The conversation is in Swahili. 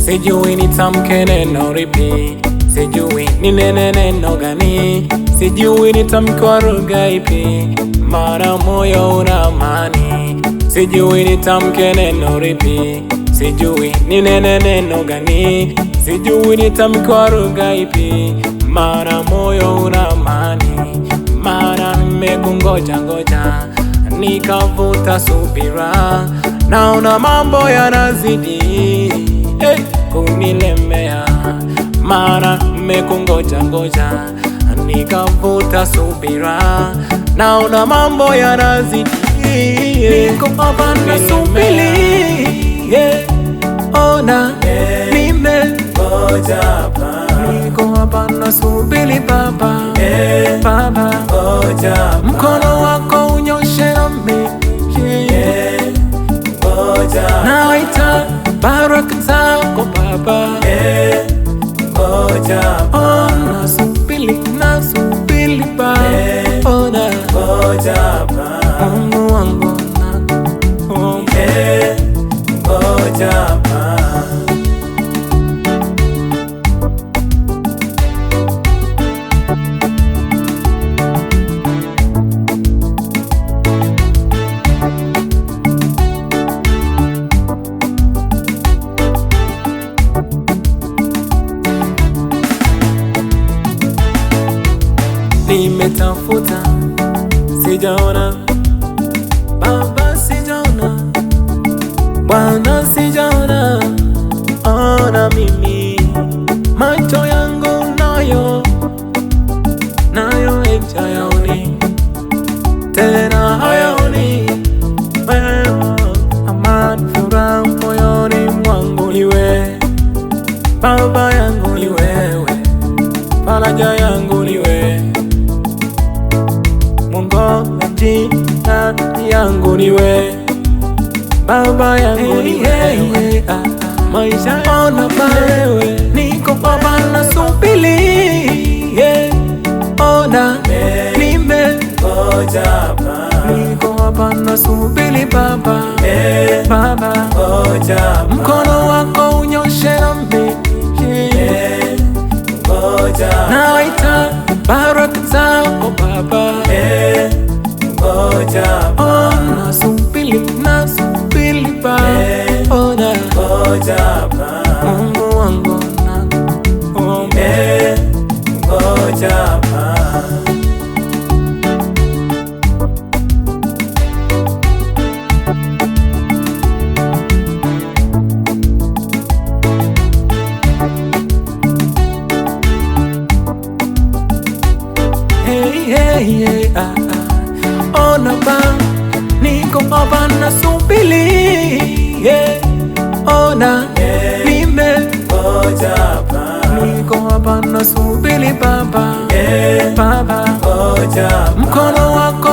sijui nitamke neno lipi, sijui ninene neno gani, sijui nitamke kwa lugha ipi, maana moyo una amani. Sijui nitamke neno lipi, sijui ninene neno gani, sijui nitamke kwa lugha ipi, maana moyo una amani. Maana nimekungoja ngoja, nikavuta subira, naona mambo yanazidi kunilemea. Maana nimekungoja ngoja, nikavuta subira, naona mambo yanazidi. Niko hapa nasubiri, ona nimengoja hapa. Niko hapa nasubiri Baba, Baba, mkono wako unyoshe nami, naita baraka zako Baba, oh, nasubiri, nasubiri Baba, ona Mungu wangu ngoja hapa. Nimetafuta sijaona, Baba sijaona, Bwana sijaona, ona mimi macho yangu nayo hayaoni tena, hayaoni wewe. Amani furaha moyoni mwangu ni wewe, Baba yangu ni wewe, faraja yangu ni wewe, mwongozaji yangu ni wewe, Baba yangu ni wewe, maisha ona wewe. Niko hapa nasubiri, ona nimengoja hapa. Niko hapa nasubiri Baba, Baba, mkono wako unyoshe nami, naita baraka zako Baba, oh, nasubiri, nasubiri Baba, ona Mungu wangu ngoja hapa. Ona ba, niko hapa nasubiri, ona nimengoja hapa. Niko hapa nasubiri Baba, Baba, mkono wako